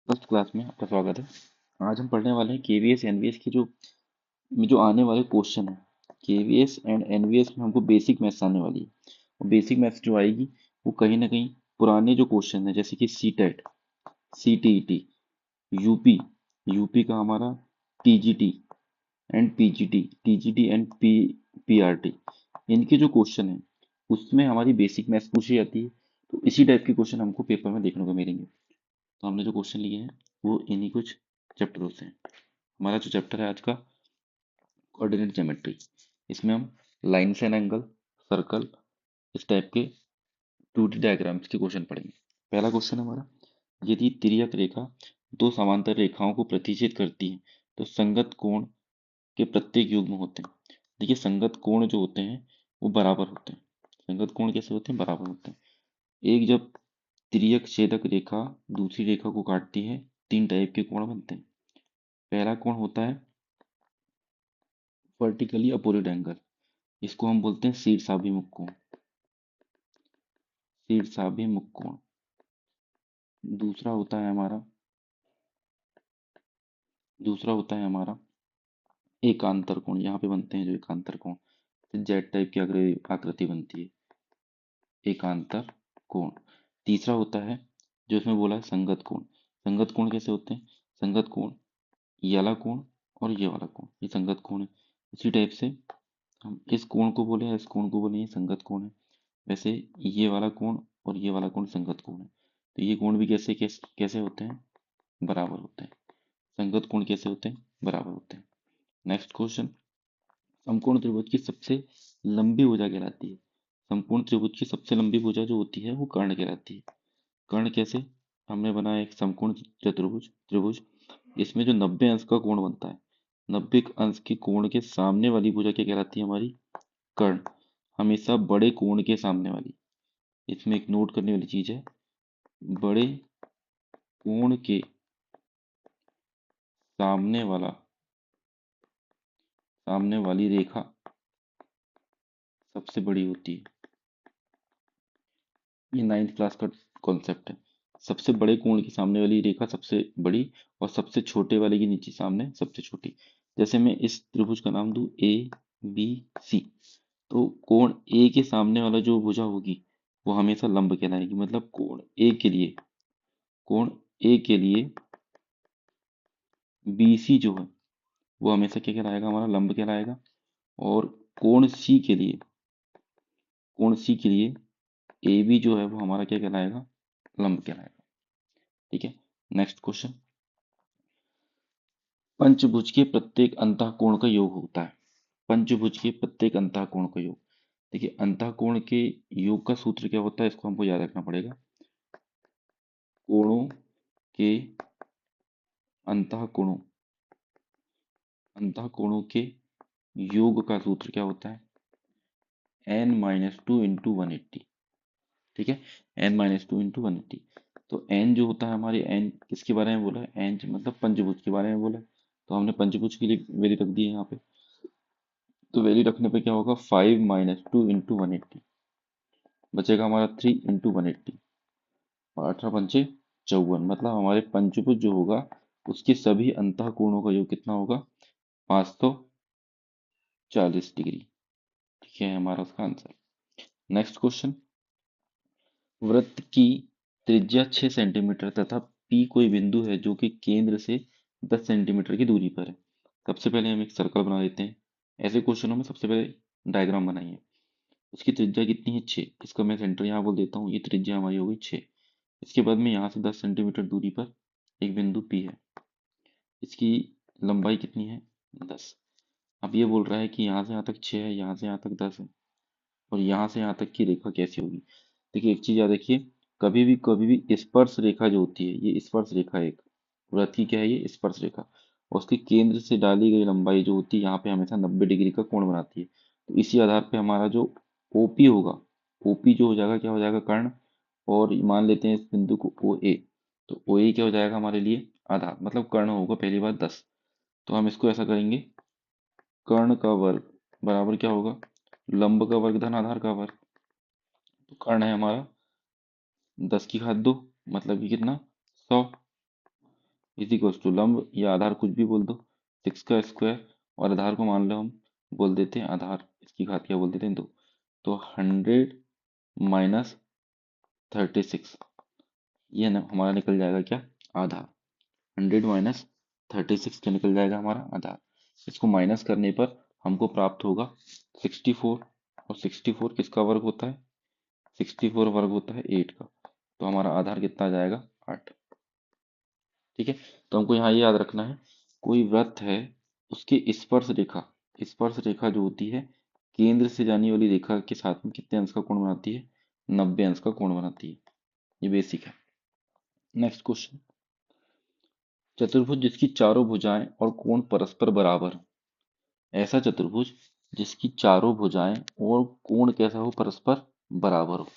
First class में आपका स्वागत है। आज हम पढ़ने वाले हैं केवीएस एनवीएस की जो आने वाले क्वेश्चन है। केवीएस एंड एनवीएस में हमको बेसिक मैथ्स आने वाली है और बेसिक मैथ्स जो आएगी वो कहीं ना कहीं पुराने जो क्वेश्चन है जैसे कि C TET, CTET, UP, UP का हमारा TGT and PGT, TGT and PRT, इनके जो क्वेश्चन है उसमें हमारी बेसिक मैथ्स पूछी जाती है। तो इसी टाइप के क्वेश्चन हमको पेपर में देखने को मिलेंगे। तो हमने जो क्वेश्चन लिए हैं वो इन्हीं कुछ चैप्टरों से हैं। हमारा जो चैप्टर है आज का कोऑर्डिनेट ज्योमेट्री, इसमें हम लाइन्स एंड एंगल, सर्कल, इस टाइप के 2D डायग्राम्स के क्वेश्चन पढ़ेंगे। पहला क्वेश्चन हमारा, यदि तिर्यक रेखा दो समांतर रेखाओं को प्रतिच्छेद करती है तो संगत कोण के प्रत्येक युग्म होते हैं। देखिए संगत कोण जो होते हैं वो बराबर होते हैं। संगत कोण कैसे होते हैं? बराबर होते हैं। एक जब तिर्यक छेदक रेखा दूसरी रेखा को काटती है, तीन टाइप के कोण बनते हैं। पहला कोण होता है वर्टिकली अपोजिट एंगल, इसको हम बोलते हैं शीर्षाभिमुख कोण। शीर्षाभिमुख कोण। दूसरा होता है हमारा दूसरा होता है हमारा एकांतर कोण। यहाँ पे बनते हैं जो एकांतर कोण, जेड टाइप की आकृति बनती है, एकांतर कोण। तीसरा होता है जो इसमें बोला है संगत कोण। संगत कोण कैसे होते हैं? संगत कोण, ये वाला कोण और ये वाला कोण, ये संगत कोण है। इसी टाइप से हम इस कोण को बोले, इस कोण को बोले ये संगत कोण है। वैसे ये वाला कोण और ये वाला कोण संगत कोण है। तो ये कोण भी कैसे कैसे कैसे होते हैं? बराबर होते हैं। संगत कोण कैसे होते हैं? बराबर होते हैं। नेक्स्ट क्वेश्चन, समकोण त्रिभुज की सबसे लंबी भुजा कहलाती है। समकोण त्रिभुज की सबसे लंबी भुजा जो होती है वो कर्ण कहलाती है। कर्ण कैसे? हमने बनाया एक समकोण चतुर्भुज त्रिभुज, इसमें जो 90 अंश का कोण बनता है, 90 अंश के कोण के सामने वाली भुजा क्या कहलाती है? हमारी कर्ण। हमेशा बड़े कोण के सामने वाली। इसमें एक नोट करने वाली चीज है, बड़े कोण के सामने वाला सामने वाली रेखा सबसे बड़ी होती है। ये 9th क्लास का कॉन्सेप्ट है। सबसे बड़े कोण के सामने वाली रेखा सबसे बड़ी और सबसे छोटे वाले के नीचे सामने सबसे छोटी। जैसे मैं इस त्रिभुज का नाम दूं ए बी सी, तो कोण ए के सामने वाला जो भुजा होगी वो हमेशा लंब कहलाएगी। मतलब कोण ए के लिए बी सी जो है वो हमेशा क्या कहलाएगा? हमारा लंब कहलाएगा। और कोण सी के लिए कोण सी के लिए ए बी जो है वो हमारा क्या कहलाएगा? लंब कहलाएगा। ठीक है। नेक्स्ट क्वेश्चन, पंचभुज के प्रत्येक अंतःकोण का योग होता है। पंचभुज के प्रत्येक अंतःकोण का योग। देखिए अंतःकोण के योग का सूत्र क्या होता है, इसको हमको याद रखना पड़ेगा। कोणों के अंतःकोणों अंतःकोणों के योग का सूत्र क्या होता है? n-2 into 180। ठीक है, n-2 इंटू 180। तो n जो होता है हमारे, n किसके बारे में बोला है? n मतलब पंचभुज के बारे में बोला है। तो हमने पंचभुज के लिए वैल्यू रख दी है यहाँ पे। तो वैल्यू रखने पे क्या होगा? 5-2 इंटू 180, बचेगा हमारा 3 इंटू 180 और 18×5 = 54। मतलब हमारे पंचभुज जो होगा उसके सभी अंतःकोणों का योग कितना होगा? 540 डिग्री। ठीक है, हमारा उसका आंसर। नेक्स्ट क्वेश्चन, वृत्त की त्रिज्या 6 सेंटीमीटर तथा P कोई बिंदु है जो कि केंद्र से 10 सेंटीमीटर की दूरी पर है। सबसे पहले हम एक सर्कल बना देते हैं। ऐसे क्वेश्चनों में सबसे पहले डायग्राम बनाइए। उसकी त्रिज्या कितनी है? 6। इसका मैं सेंटर यहाँ बोल देता हूँ, ये त्रिज्या हमारी हो गई 6। इसके बाद में यहाँ से 10 सेंटीमीटर दूरी पर एक बिंदु P है। इसकी लंबाई कितनी है? 10। अब ये बोल रहा है कि यहाँ से यहाँ तक 6 है, यहाँ से यहाँ तक 10 है, और यहाँ से यहाँ तक की रेखा कैसी होगी? देखिए एक चीज याद रखिए, कभी भी स्पर्श रेखा जो होती है, ये स्पर्श रेखा एक वृत्त की क्या है? ये स्पर्श रेखा, और उसके केंद्र से डाली गई लंबाई जो होती है यहाँ पे हमेशा 90 डिग्री का कोण बनाती है। तो इसी आधार पे हमारा जो ओपी होगा, ओपी जो हो जाएगा क्या हो जाएगा? कर्ण। और मान लेते हैं इस बिंदु को ओ ए, तो ओ ए क्या हो जाएगा हमारे लिए? आधार। मतलब कर्ण होगा पहली बार 10। तो हम इसको ऐसा करेंगे, कर्ण का वर्ग बराबर क्या होगा? लंब का वर्ग धन आधार का वर्ग। तो कर्ण है हमारा 10 की घात 2, मतलब कि कितना? 100। इज इक्वल्स टू लंब या आधार कुछ भी बोल दो, 6 का स्क्वायर, और आधार को मान लो हम बोल देते हैं आधार, इसकी घात क्या बोल देते हैं 2। तो 100 माइनस 36, ये हमारा निकल जाएगा क्या, आधा। 100 माइनस 36 क्या निकल जाएगा हमारा, आधा। इसको माइनस करने पर हमको प्राप्त होगा 64, और 64 किसका वर्ग होता है, 64 वर्ग होता है 8 का। तो हमारा आधार कितना आ जाएगा, 8। ठीक है। तो हमको यहाँ ये याद रखना है, कोई वृत्त है, उसकी स्पर्श रेखा जो होती है, केंद्र से जाने वाली रेखा के साथ में कितने अंश का कोण बनाती है, 90 अंश का कोण बनाती है। ये बेसिक है। नेक्स्ट क्वेश्चन, चतुर्भुज जिसकी चारों भुजाएं और कोण परस्पर बराबर हो। ऐसा चतुर्भुज जिसकी चारों भुजाएं और कोण कैसा हो, परस्पर बराबर हो।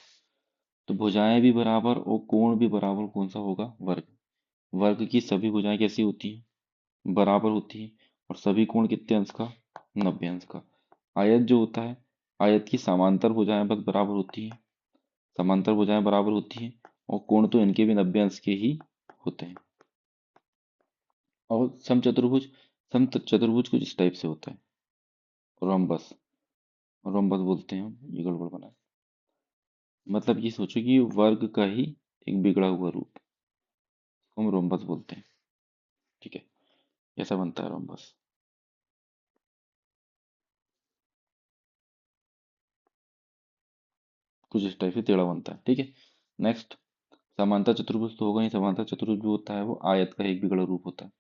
तो भुजाएं भी बराबर और कोण भी बराबर कौन सा होगा, वर्ग। वर्ग की सभी भुजाएं कैसी होती हैं, बराबर होती है, और सभी कोण कितने अंश का, 90 अंश का। आयत जो होता है, आयत की समांतर भुजाएं बस बराबर होती हैं, समांतर भुजाएं बराबर होती हैं, और कोण तो इनके भी 90 अंश के ही होते हैं। और समचतुर्भुज कुछ इस टाइप से होता है, रोम्बस, रोम्बस बोलते हैं हम, ये गड़बड़ बना है। मतलब ये सोचो कि वर्ग का ही एक बिगड़ा हुआ रूप, इसको हम रोम्बस बोलते हैं। ठीक है, ऐसा बनता है रोम्बस। कुछ इस टाइप से टेढ़ा बनता है। ठीक है। नेक्स्ट, समांतर चतुर्भुज तो होगा ही, समांतर चतुर्भुज जो होता है वो आयत का एक बिगड़ा रूप होता है।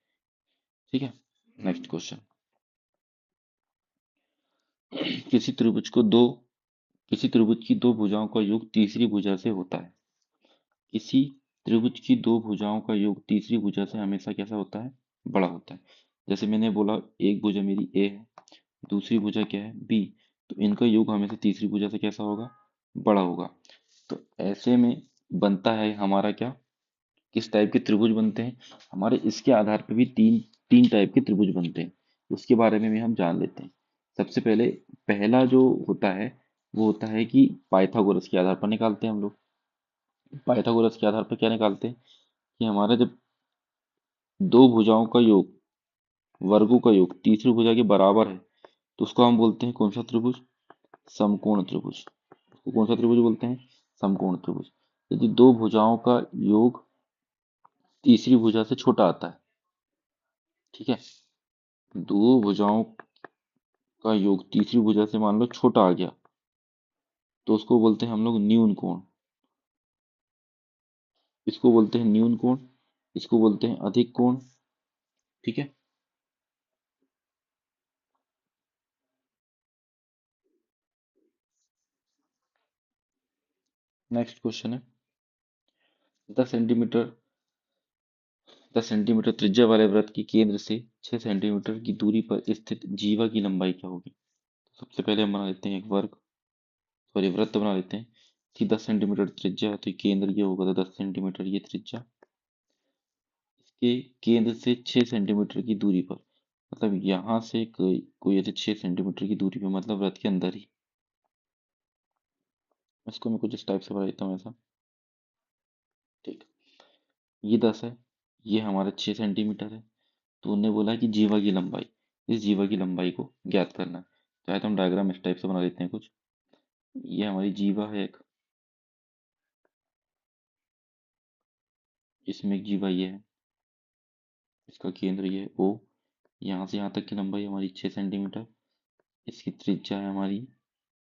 ठीक है। नेक्स्ट क्वेश्चन, किसी त्रिभुज को दो किसी त्रिभुज की दो भुजाओं का योग तीसरी भुजा से होता है। किसी त्रिभुज की दो भुजाओं का योग तीसरी भुजा से हमेशा कैसा होता है, बड़ा होता है। जैसे मैंने बोला, एक भुजा मेरी ए है, दूसरी भुजा क्या है, बी। तो इनका योग हमेशा तीसरी भुजा से कैसा होगा, बड़ा होगा। तो ऐसे में बनता है हमारा क्या, किस टाइप के त्रिभुज बनते हैं हमारे, इसके आधार पर भी तीन तीन टाइप के त्रिभुज बनते हैं। उसके बारे में भी हम जान लेते हैं। सबसे पहले, पहला जो होता है वो होता है कि पाइथागोरस के आधार पर निकालते हैं हम लोग। पाइथागोरस के आधार पर क्या निकालते हैं कि हमारा जब दो भुजाओं का योग, वर्गों का योग तीसरी भुजा के बराबर है, तो उसको हम बोलते हैं कौन सा त्रिभुज, समकोण त्रिभुज। उसको कौन सा त्रिभुज बोलते हैं, समकोण त्रिभुज। यदि दो भुजाओं का योग तीसरी भुजा से छोटा आता है, ठीक है, दो भुजाओं का योग तीसरी भुजा से मान लो छोटा आ गया, तो उसको बोलते हैं हम लोग न्यून कोण। इसको बोलते हैं न्यून कोण, इसको बोलते हैं अधिक कोण। ठीक है। नेक्स्ट क्वेश्चन है, 10 सेंटीमीटर 10 सेंटीमीटर त्रिज्या वाले वृत्त की केंद्र से 6 सेंटीमीटर की दूरी पर स्थित जीवा की लंबाई क्या होगी। तो सबसे पहले हम बना लेते हैं एक वर्ग, सॉरी वृत्त बना लेते हैं कि 10 सेंटीमीटर त्रिज्या है, तो ये केंद्र ये होगा, तो 10 सेंटीमीटर ये त्रिज्या, इसके केंद्र से 6 सेंटीमीटर की दूरी पर, मतलब यहाँ से कोई ऐसे 6 सेंटीमीटर की दूरी पर, मतलब वृत्त के अंदर ही। इसको मैं कुछ इस टाइप से बना देता हूँ ऐसा। ठीक, ये 10 है, ये हमारा 6 सेंटीमीटर है। तो उन्होंने बोला कि जीवा की लंबाई, इस जीवा की लंबाई को ज्ञात करना है। चाहे तो हम डायग्राम इस टाइप से बना लेते हैं कुछ। ये हमारी जीवा है एक, इसमें एक जीवा ये है, इसका केंद्र ये है ओ, यहाँ से यहाँ तक की लंबाई हमारी 6 सेंटीमीटर, इसकी त्रिज्या है हमारी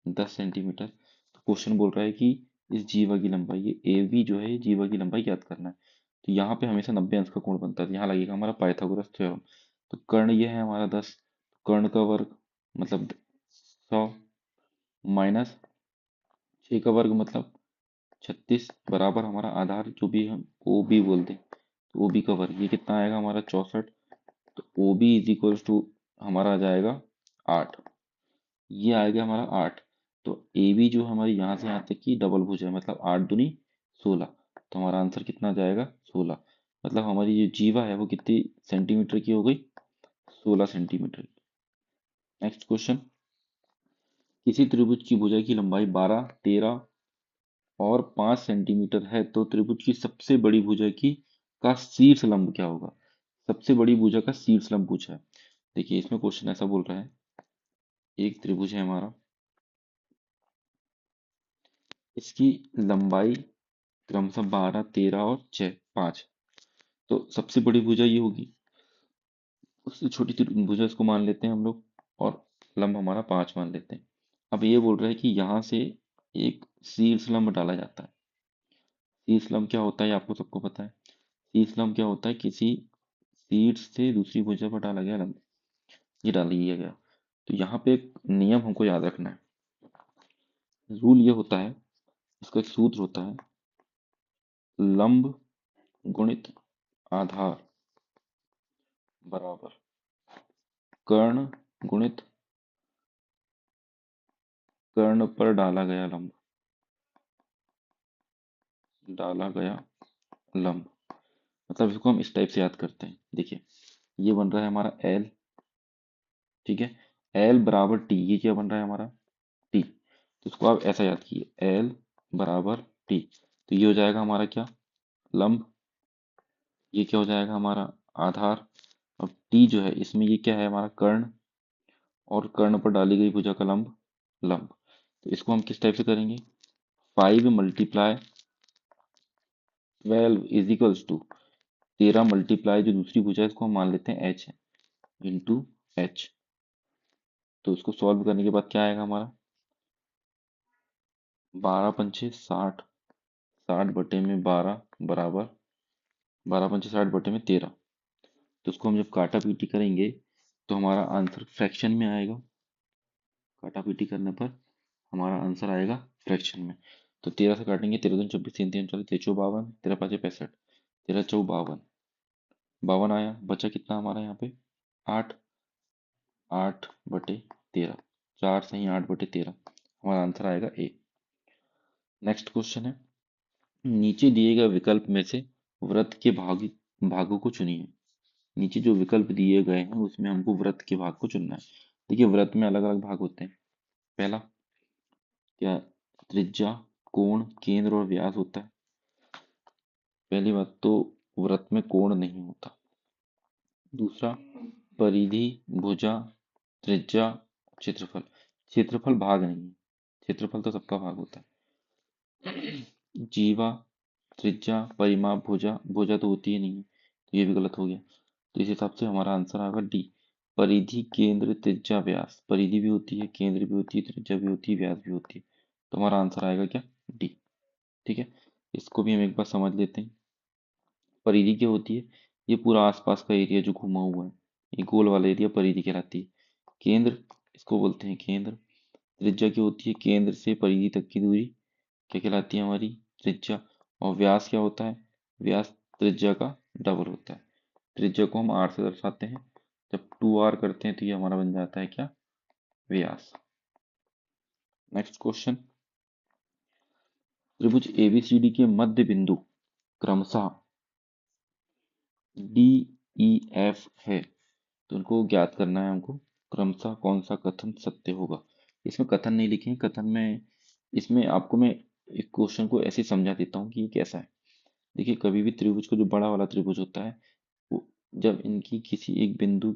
10 सेंटीमीटर। तो क्वेश्चन बोल रहा है कि इस जीवा की लंबाई, ये ए बी जो है, ये जीवा की लंबाई ज्ञात करना है। तो यहाँ पे हमेशा 90 अंश का कोण बनता है, तो यहाँ लगेगा हमारा पाइथागोरस थ्योरम। तो कर्ण ये है हमारा 10, कर्ण का वर्ग मतलब 100, माइनस 6 का वर्ग मतलब 36, बराबर हमारा आधार जो भी हम ओ बी बोलते हैं, तो ओ बी का वर्ग ये कितना आएगा हमारा 64। तो O B is equal to हमारा आ जाएगा 8, ये आएगा हमारा 8। तो ए बी जो हमारी यहाँ से यहाँ तक की डबल भुजा है, मतलब 8 दूनी 16। तो हमारा आंसर कितना जाएगा, 16। मतलब हमारी जो जीवा है वो कितनी सेंटीमीटर की हो गई, 16 सेंटीमीटर। नेक्स्ट क्वेश्चन, किसी त्रिभुज की भुजा की लंबाई 12, 13 और 5 सेंटीमीटर है, तो त्रिभुज की सबसे बड़ी भुजा की का शीर्ष लंब क्या होगा। सबसे बड़ी भुजा का शीर्ष लंब पूछा है। देखिए इसमें क्वेश्चन ऐसा बोल रहा है, एक त्रिभुज है हमारा, इसकी लंबाई क्रमशः 12, 13 और 6, 5। तो सबसे बड़ी भुजा ये होगी, उससे छोटी भुजा इसको मान लेते हैं हम लोग, और लंब हमारा 5 मान लेते हैं। अब ये बोल रहा है कि यहाँ से एक शीर्ष लंब डाला जाता है। शीर्ष लंब क्या होता है ये आपको सबको पता है। शीर्ष लंब क्या होता है, किसी शीर्ष से दूसरी भुजा पर डाला गया लंब, ये डाल दिया गया। तो यहाँ पे एक नियम हमको याद रखना है। रूल ये होता है, इसका एक सूत्र होता है, लंब गुणित आधार बराबर कर्ण गुणित कर्ण पर डाला गया लंब, डाला गया लंब। मतलब इसको हम इस टाइप से याद करते हैं। देखिए ये बन रहा है हमारा एल, ठीक है, एल बराबर टी, ये क्या बन रहा है हमारा टी। तो इसको आप ऐसा याद कीजिए, एल बराबर टी। तो ये हो जाएगा हमारा क्या, लंब। ये क्या हो जाएगा हमारा आधार। अब टी जो है इसमें ये क्या है हमारा कर्ण, और कर्ण पर डाली गई भुजा का लंब, लंब। तो इसको हम किस टाइप से करेंगे, 5 × 12 इज इक्वल्स टू 13 मल्टीप्लाई जो दूसरी भुजा है इसको हम मान लेते हैं एच है, इंटू एच। तो इसको सॉल्व करने के बाद क्या आएगा हमारा, 12 × 5 = 60, 60/12 बराबर 12 × 5 = 60/13। तो उसको हम जब काटा पीटी करेंगे तो हमारा आंसर फ्रैक्शन में आएगा। काटा पीटी करने पर हमारा आंसर आएगा फ्रैक्शन में। तो 13 से काटेंगे, 13 दूनी 24, 3 3 40, 3 चौक 52, 13 5 65, 13 चौक 52, 52 आया। बचा कितना हमारा यहाँ पे, 8, 8/13, 4 सही 8/13, हमारा आंसर आएगा ए। नेक्स्ट क्वेश्चन है, नीचे दिए गए विकल्प में से वृत्त के भागों को चुनिए। नीचे जो विकल्प दिए गए हैं उसमें हमको वृत्त के भाग को चुनना है। देखिए वृत्त में अलग अलग भाग होते हैं। पहला क्या, त्रिज्या, कोण, केंद्र और व्यास होता है। पहली बात तो वृत्त में कोण नहीं होता। दूसरा, परिधि, भुजा, त्रिज्या, क्षेत्रफल। क्षेत्रफल भाग नहीं है, क्षेत्रफल तो सबका भाग होता है। जीवा, त्रिज्या, परिमाप, भुजा, भुजा तो होती ही नहीं है, तो ये भी गलत हो गया। तो इस हिसाब से हमारा आंसर आएगा डी, परिधि, केंद्र, त्रिज्या, व्यास। परिधि भी होती है, केंद्र भी होती है, त्रिज्या भी होती है, व्यास भी होती है। तो हमारा आंसर आएगा क्या, डी। ठीक है, इसको भी हम एक बार समझ लेते हैं। परिधि क्या होती है, ये पूरा आसपास का एरिया जो घुमा हुआ है, ये गोल वाला एरिया परिधि कहलाती है। केंद्र, इसको बोलते हैं केंद्र। त्रिज्या क्या होती है, केंद्र से परिधि तक की दूरी क्या कहलाती है, हमारी त्रिज्या। और व्यास क्या होता है, व्यास त्रिज्या का डबल होता है। त्रिज्या को हम आर से दर्शाते हैं, जब 2r करते हैं तो ये हमारा बन जाता है क्या, व्यास। नेक्स्ट क्वेश्चन, त्रिभुज एबीसीडी के मध्य बिंदु क्रमशः डी ई एफ है, तो उनको ज्ञात करना है हमको, क्रमशः कौन सा कथन सत्य होगा। इसमें कथन नहीं लिखे हैं, कथन में, इसमें आपको मैं एक क्वेश्चन को ऐसे समझा देता हूँ कि ये कैसा है। देखिए कभी भी त्रिभुज को, जो बड़ा वाला त्रिभुज होता है, वो जब इनकी किसी एक बिंदु,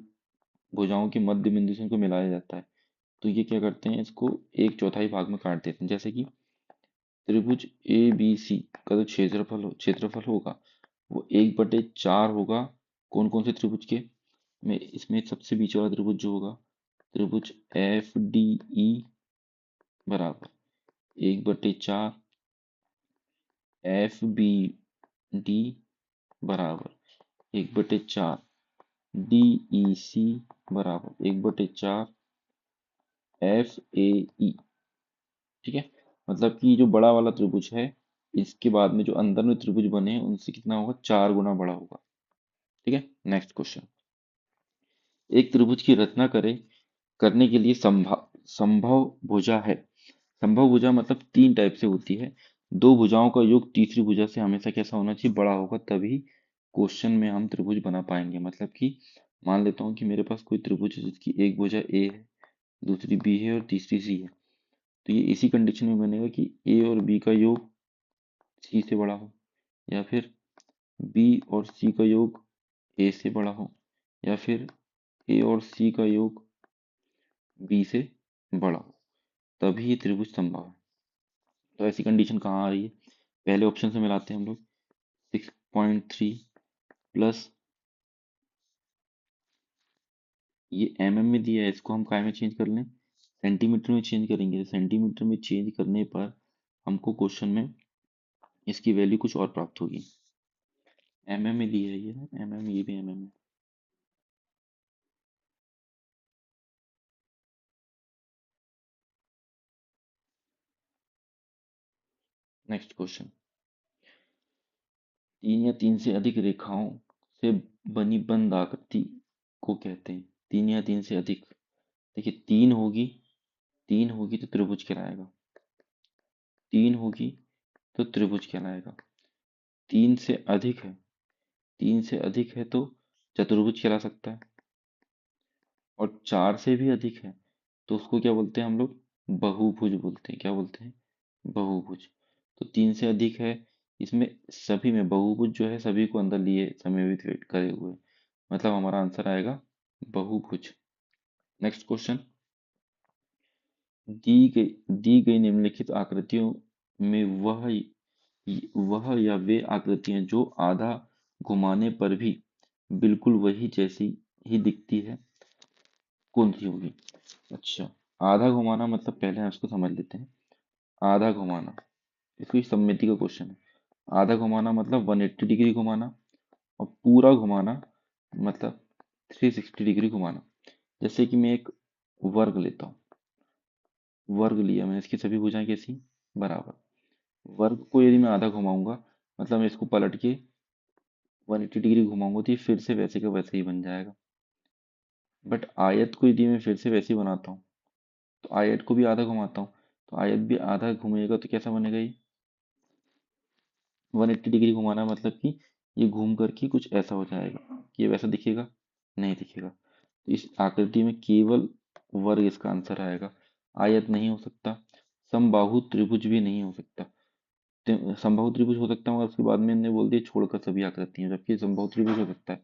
भुजाओं के मध्य बिंदु से इनको मिलाया जाता है, तो ये क्या करते हैं, इसको एक चौथाई भाग में काट देते हैं। जैसे कि त्रिभुज ए बी सी का जो क्षेत्रफल होगा वो 1/4 होगा। कौन कौन से त्रिभुज के में, इसमें सबसे बीच वाला त्रिभुज जो होगा, त्रिभुज एफ डी ई बराबर 1/4 एफ बी डी बराबर 1/4 डी ई सी बराबर 1/4 एफ ए ई। ठीक है, मतलब कि जो बड़ा वाला त्रिभुज है, इसके बाद में जो अंदर में त्रिभुज बने हैं उनसे कितना होगा, 4 गुना बड़ा होगा। ठीक है, नेक्स्ट क्वेश्चन, एक त्रिभुज की रचना करने के लिए संभव संभव भुजा है। संभव भुजा मतलब 3 टाइप से होती है। दो भुजाओं का योग तीसरी भुजा से हमेशा कैसा होना चाहिए, बड़ा होगा, तभी क्वेश्चन में हम त्रिभुज बना पाएंगे। मतलब कि मान लेता हूँ कि मेरे पास कोई त्रिभुज है जिसकी एक भुजा ए है, दूसरी बी है और तीसरी सी है। तो ये इसी कंडीशन में बनेगा कि ए और बी का योग सी से बड़ा हो, या फिर बी और सी का योग ए से बड़ा हो, या फिर ए और सी का योग बी से बड़ा हो, तभी ये त्रिभुज संभव है। तो ऐसी कंडीशन कहाँ आ रही है? पहले ऑप्शन से मिलाते हैं हम लोग। 6.3 प्लस ये mm में दिया है, इसको हम काय में चेंज कर लें, सेंटीमीटर में चेंज करेंगे। तो सेंटीमीटर में चेंज करने पर हमको क्वेश्चन में इसकी वैल्यू कुछ और प्राप्त होगी। में दी है ये ना, ये भी है। नेक्स्ट क्वेश्चन, 3 या 3 से अधिक रेखाओं से बनी बंद आकृति को कहते हैं। 3 या 3 से अधिक, देखिए 3 होगी तो त्रिभुज कहलाएगा। 3 होगी तो त्रिभुज कहलाएगा। 3 से अधिक है, 3 से अधिक है तो चतुर्भुज कहला सकता है। और 4 से भी अधिक है तो उसको क्या बोलते हैं हम लोग? बहुभुज बोलते हैं। क्या बोलते हैं? बहुभुज। तो 3 से अधिक है, इसमें सभी में बहुभुज जो है सभी को अंदर लिए समायोजित करे हुए, मतलब हमारा आंसर आएगा बहुभुज। नेक्स्ट क्वेश्चन, दी गई निम्नलिखित आकृतियों में वह या वे आकृतियां जो आधा घुमाने पर भी बिल्कुल वही जैसी ही दिखती है, कौन सी होगी? अच्छा, आधा घुमाना मतलब पहले हम इसको समझ लेते हैं। आधा घुमाना, इसको सममिति का क्वेश्चन है। आधा घुमाना मतलब 180 डिग्री घुमाना, और पूरा घुमाना मतलब 360 डिग्री घुमाना। जैसे कि मैं एक वर्ग लेता हूँ, वर्ग लिया मैंने, इसकी सभी भुजाएं कैसी? बराबर। वर्ग को यदि मैं आधा घुमाऊंगा मतलब मैं इसको पलट के 180 डिग्री घुमाऊंगा तो ये फिर से वैसे का वैसे ही बन जाएगा। बट आयत को यदि मैं फिर से वैसे ही बनाता हूँ, तो आयत को भी आधा घुमाता हूँ, तो आयत भी आधा घूमेगा तो कैसा बनेगा ये? 180 डिग्री घुमाना मतलब कि ये घूम करके कुछ ऐसा हो जाएगा। ये वैसा दिखेगा? नहीं दिखेगा। तो इस आकृति में केवल वर्ग इसका आंसर आएगा। आयत नहीं हो सकता, समबाहु त्रिभुज भी नहीं हो सकता। समबाहु त्रिभुज हो सकता है मगर उसके बाद में इन्होंने बोल दिया छोड़कर सभी आकृतियां, जबकि समबाहु त्रिभुज हो सकता है।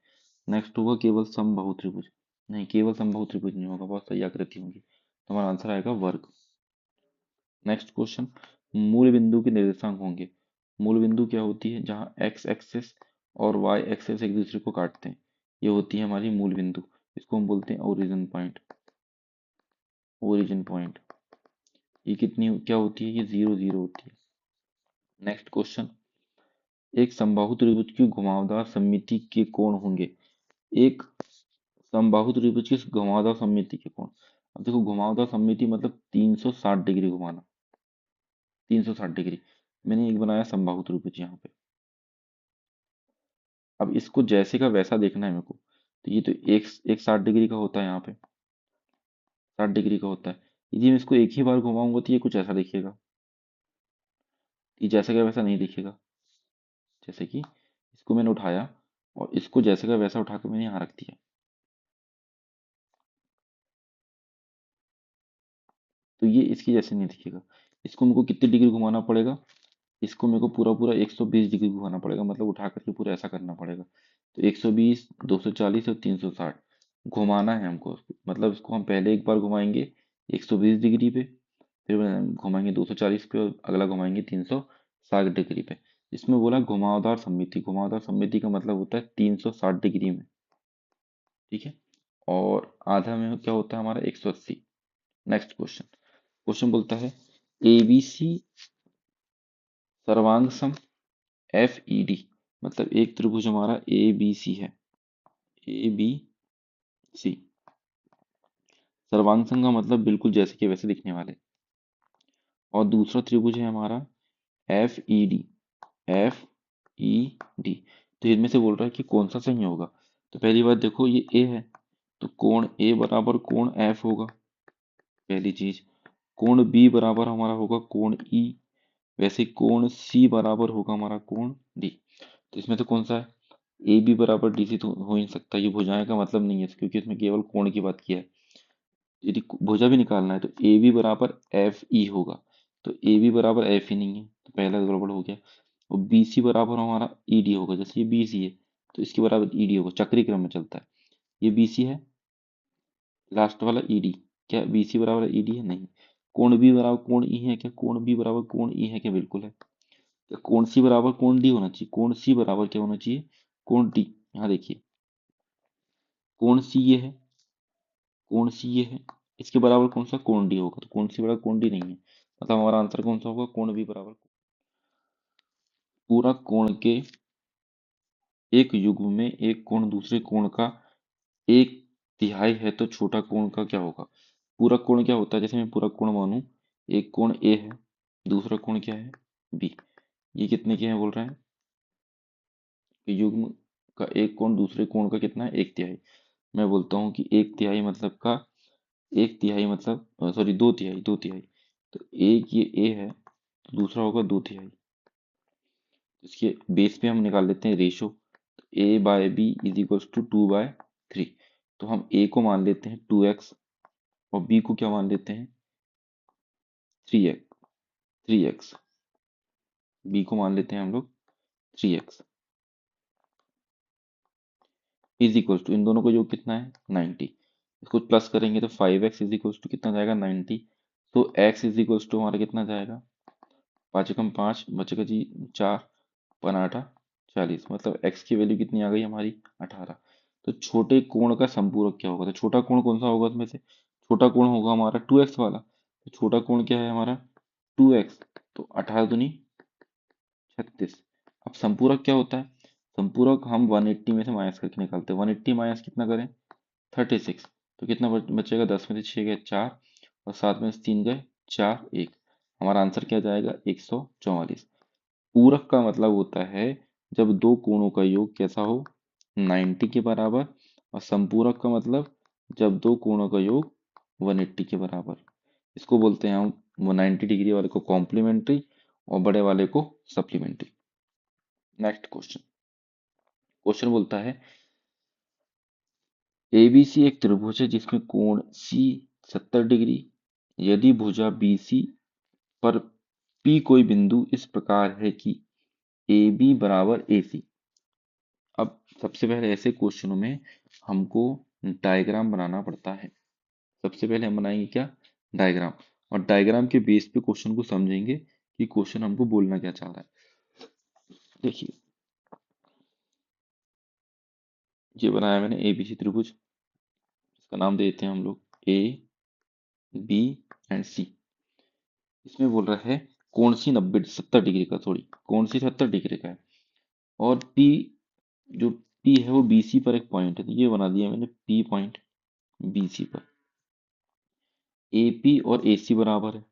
नेक्स्ट होगा केवल समबाहु त्रिभुज। नहीं, केवल समबाहु त्रिभुज नहीं होगा, बहुत सारी आकृति होंगी, तो हमारा आंसर आएगा वर्ग। नेक्स्ट क्वेश्चन, मूल बिंदु के निर्देशांक होंगे। मूल बिंदु क्या होती है? जहाँ एक्स एक्सेस और वाई एक्सेस एक दूसरे को काटते हैं, ये होती है हमारी मूल बिंदु। इसको हम बोलते हैं ओरिजिन पॉइंट। ओरिजिन पॉइंट ये कितनी क्या होती है? ये 0 0 होती है। नेक्स्ट क्वेश्चन, एक समबाहु त्रिभुज की घुमावदार सममिति के कोण होंगे। एक समबाहु त्रिभुज की घुमावदार सममिति के कोण, अब देखो घुमावदार सममिति मतलब 360 डिग्री घुमाना। 360 डिग्री, मैंने एक बनाया समबाहु त्रिभुज यहाँ पे। अब इसको जैसे का वैसा देखना है मेरे को, तो ये तो एक 60 डिग्री का होता है, यहाँ पे 60 डिग्री का होता है। यदि मैं इसको एक ही बार घुमाऊंगा तो ये कुछ ऐसा दिखेगा, ये जैसे का वैसा नहीं दिखेगा। जैसे कि इसको मैंने उठाया और इसको जैसे का वैसा उठा के मैंने यहाँ रख दिया, तो ये इसकी जैसे नहीं दिखेगा। इसको मेरे को कितनी डिग्री घुमाना पड़ेगा? इसको मेरे को पूरा पूरा 120 डिग्री घुमाना पड़ेगा, मतलब उठा करके पूरा ऐसा करना पड़ेगा। तो 120, 240 और 360 घुमाना है हमको। मतलब इसको हम पहले एक बार घुमाएंगे 120 डिग्री पे, फिर घुमाएंगे 240 पे, और अगला घुमाएंगे 360 डिग्री पे। इसमें बोला घुमावदार सममिति। घुमावदार सममिति का मतलब होता है 360 डिग्री में, ठीक है। और आधा में क्या होता है हमारा? 180। नेक्स्ट क्वेश्चन, क्वेश्चन बोलता है एबीसी सर्वांग सम एफ ई डी, मतलब एक त्रिभुज हमारा ए बी सी है। ए बी सी, सर्वांग सम का मतलब बिल्कुल जैसे के वैसे दिखने वाले। और दूसरा त्रिभुज है हमारा F E D. F E D, तो इनमें से बोल रहा है कि कौन सा सही होगा। तो पहली बात देखो, ये ए है तो कोण ए बराबर कोण एफ होगा, पहली चीज। कोण बी बराबर हमारा होगा कोण ई, वैसे कोण सी बराबर होगा हमारा कोण डी। तो इसमें से कौन सा है? ए बी बराबर डी सी तो हो ही नहीं सकता, ये भुजाएं का मतलब नहीं है, क्योंकि इसमें केवल कोण की बात किया है। यदि भुजा भी निकालना है तो ए बी बराबर एफ ई होगा, तो ए बी बराबर एफ ही नहीं है, तो पहला गड़बड़ हो गया। और बी सी बराबर हमारा ई डी होगा, जैसे ये बी सी है, तो इसके बराबर ईडी होगा, चक्रीय क्रम में चलता है। ये बीसी है, लास्ट वाला ईडी। क्या बीसी बराबर ईडी है? नहीं। कोण बी बराबर कोण ई है क्या? कोण बी बराबर कोण ई है क्या? बिल्कुल है। क्या कोण सी बराबर कोण डी होना चाहिए? कोण सी बराबर क्या होना चाहिए? कोण डी। यहाँ देखिए, कोण सी ये है, कोण सी ये है, इसके बराबर कौन सा? कोण डी होगा। तो कोण सी बराबर कोण डी नहीं है, मतलब हमारा आंसर कौन सा होगा? कोण बी बराबर। पूरा कोण के एक युग्म में एक कोण दूसरे कोण का एक तिहाई है तो छोटा कोण का क्या होगा? पूरक कोण क्या होता है? जैसे मैं पूरक कोण मानूं, एक कोण ए है, दूसरा कोण क्या है? बी। ये कितने के हैं बोल रहे हैं? कि युग्म का एक कोण दूसरे कोण का कितना है? एक तिहाई। मैं बोलता हूँ कि एक तिहाई मतलब का, एक तिहाई मतलब सॉरी, दो तिहाई, दो तिहाई। तो एक ये ए है, तो दूसरा होगा दो तिहाई। इसके बेस पे हम निकाल लेते हैं रेशो। तो A by B is equals to 2/3। तो हम ए को मान लेते हैं 2x और बी को क्या मान लेते हैं? 3x। 3x, बी को मान लेते हैं हम लोग 3x इज इक्वल्स टू, इन दोनों का योग कितना है? 90। इसको प्लस करेंगे तो 5x इज इक्वल्स टू कितना जाएगा? 90। तो x इज इक्वल्स टू हमारा कितना जाएगा? 5 × 5 बचेगा जी 4, 5 × 8 40, मतलब x की वैल्यू कितनी आ गई हमारी? 18। तो छोटे कोण का संपूरक क्या होगा? तो छोटा कोण कौन सा होगा उसमें से? छोटा कोण होगा हमारा 2x वाला। तो छोटा कोण क्या है हमारा? 2x। तो 18 दूनी 36। अब संपूरक क्या होता है? संपूरक हम 180 में से माइनस करके निकालते हैं। 180 माइनस कितना करें? 36। तो कितना बचेगा? 10 में से 6 गए 4 और 7 में से 3 गए 4, 1। हमारा आंसर क्या जाएगा? 144। पूरक का मतलब होता है जब दो कोणों का योग कैसा हो? 90 के बराबर। और संपूरक का मतलब जब दो कोणों का योग 180 के बराबर। इसको बोलते हैं हम, वो 90 डिग्री वाले को कॉम्प्लीमेंट्री और बड़े वाले को सप्लीमेंट्री। Next question. क्वेश्चन बोलता है एबीसी एक त्रिभुज है जिसमें कोण सी 70 डिग्री। यदि भुजा बीसी पर पी कोई बिंदु इस प्रकार है कि ए बी बराबर ए सी। अब सबसे पहले ऐसे क्वेश्चनों में हमको डायग्राम बनाना पड़ता है। सबसे पहले हम बनाएंगे क्या? डायग्राम। और डायग्राम के बेस पे क्वेश्चन को समझेंगे कि क्वेश्चन हमको बोलना क्या चाह रहा है। देखिए, ये बनाया मैंने एबीसी त्रिभुज। इसका नाम दे देते हैं हम लोग ए बी एंड सी। इसमें बोल रहा है कोण सी 70 डिग्री का, सॉरी कोण सी 70 डिग्री का है। और पी, जो पी है वो बीसी पर एक पॉइंट है, तो ये बना दिया मैंने पी पॉइंट बीसी पर। एपी और एसी बराबर है,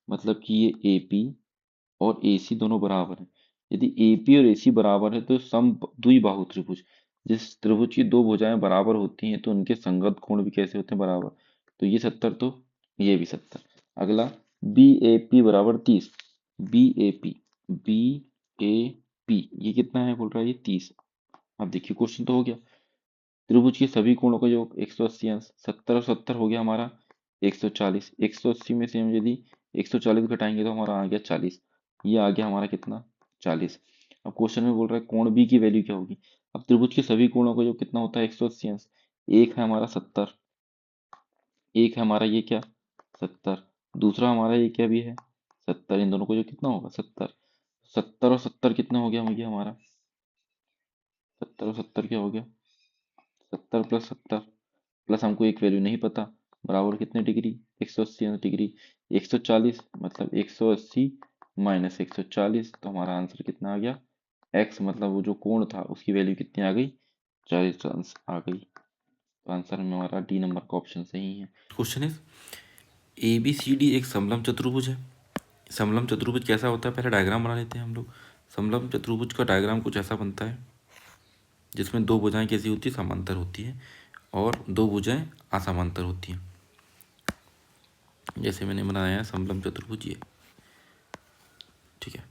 मतलब कि ये एपी और एसी दोनों बराबर है। यदि एपी और एसी बराबर है तो सम द्विबाहु त्रिभुज, जिस त्रिभुज की दो भुजाएं बराबर होती हैं तो उनके संगत कोण भी कैसे होते हैं? बराबर। तो ये 70, तो ये भी 70। अगला बी ए पी बराबर 30। B A P, B A P ये कितना है बोल रहा है? ये 30। अब देखिए क्वेश्चन तो हो गया। त्रिभुज के सभी कोणों का योग 180 अंश। 70 और 70 हो गया हमारा 140। 180 में से हम यदि 140 घटाएंगे तो हमारा आ गया 40। ये आ गया हमारा कितना? 40। अब क्वेश्चन में बोल रहा है कोण बी की वैल्यू क्या होगी? अब त्रिभुज के सभी कोणों का योग कितना होता है? 180 अंश। एक है हमारा 70, एक है हमारा ये क्या? 70। दूसरा हमारा ये क्या भी है? 70। इन दोनों को जो कितना होगा? 70। 70 और 70 कितना हो गया ये हमारा? 70 और 70 क्या हो गया? 70 + 70 प्लस हमको एक वैल्यू नहीं पता, बराबर कितने डिग्री? 180 डिग्री। 140 मतलब 180 माइनस 140, तो हमारा आंसर कितना आ गया? x मतलब वो जो कोण था उसकी वैल्यू कितनी आ गई? 40 अंश आ गई। तो आंसर में हमारा डी नंबर का ऑप्शन सही है। Question is A B C D एक समलंब चतुर्भुज है। समलंब चतुर्भुज कैसा होता है? पहले डायग्राम बना लेते हैं हम लोग। समलंब चतुर्भुज का डायग्राम कुछ ऐसा बनता है जिसमें दो भुजाएं कैसी होती है? समांतर होती है और दो भुजाएं असमांतर होती हैं। जैसे मैंने बनाया है समलंब चतुर्भुज ये, ठीक है।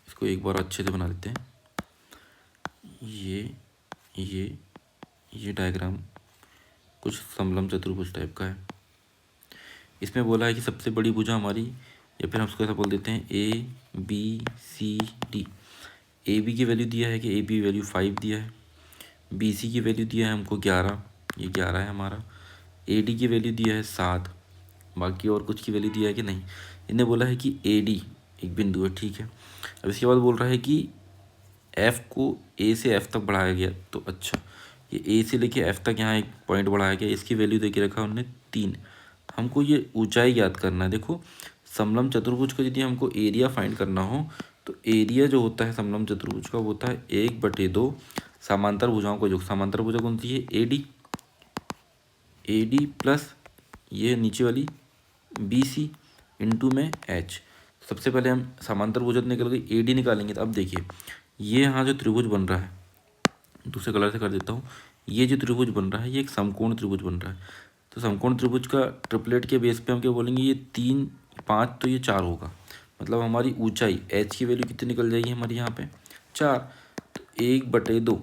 इसको एक बार अच्छे से बना लेते हैं। ये डायग्राम कुछ समलंब चतुर्भुज टाइप का है। इसमें बोला है कि सबसे बड़ी भुजा हमारी, या फिर हम उसको ऐसा बोल देते हैं A B C D. A B की वैल्यू दिया है कि ए बी वैल्यू 5 दिया है, बी सी की वैल्यू दिया है हमको 11, ये 11 है हमारा। ए डी की वैल्यू दिया है 7, बाकी और कुछ की वैल्यू दिया है कि नहीं। इन्हें बोला है कि ए डी एक बिंदु है, ठीक है। अब इसके बाद बोल रहा है कि एफ को ए से एफ तक बढ़ाया गया, तो अच्छा ये ए से लेके एफ तक यहाँ एक पॉइंट बढ़ाया गया, इसकी वैल्यू दे के रखा उन्होंने 3। हमको ये ऊंचाई याद करना है। देखो समलम चतुर्भुज का यदि हमको एरिया फाइंड करना हो तो एरिया जो होता है समलम चतुर्भुज का वो होता है 1/2 समांतर भुजाओं का योग। समांतर भुजा कौन सी है, ए डी प्लस ये नीचे वाली बी सी इंटू में एच। सबसे पहले हम समांतर भुजा निकल गई, ए डी निकालेंगे। तो अब देखिए ये यहाँ जो त्रिभुज बन रहा है, दूसरे कलर से कर देता हूँ, ये जो त्रिभुज बन रहा है ये एक समकोण त्रिभुज बन रहा है। तो समकोण त्रिभुज का ट्रिपलेट के बेस पे हम क्या बोलेंगे, ये 3 5 तो ये 4 होगा। मतलब हमारी ऊंचाई एच की वैल्यू कितनी निकल जाएगी हमारी यहाँ पे 4। तो 1/2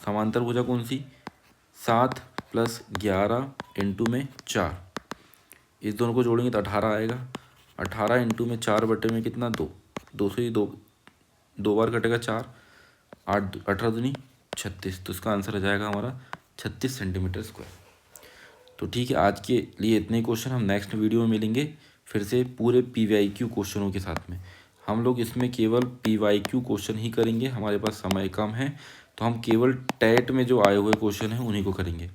समांतर भुजा कौन सी 7 + 11 इंटू में 4, इस दोनों को जोड़ेंगे तो 18 आएगा। 18 इंटू में 4 बटे में कितना 2, 2 से ही 2 बार कटेगा 4, 8 18 दूनी 36। तो इसका आंसर आ जाएगा हमारा 36 सेंटीमीटर स्क्वायर। तो ठीक है, आज के लिए इतने ही क्वेश्चन। हम नेक्स्ट वीडियो में मिलेंगे फिर से पूरे PYQ क्वेश्चनों के साथ में। हम लोग इसमें केवल PYQ क्वेश्चन ही करेंगे, हमारे पास समय कम है, तो हम केवल टेट में जो आए हुए क्वेश्चन हैं उन्हीं को करेंगे।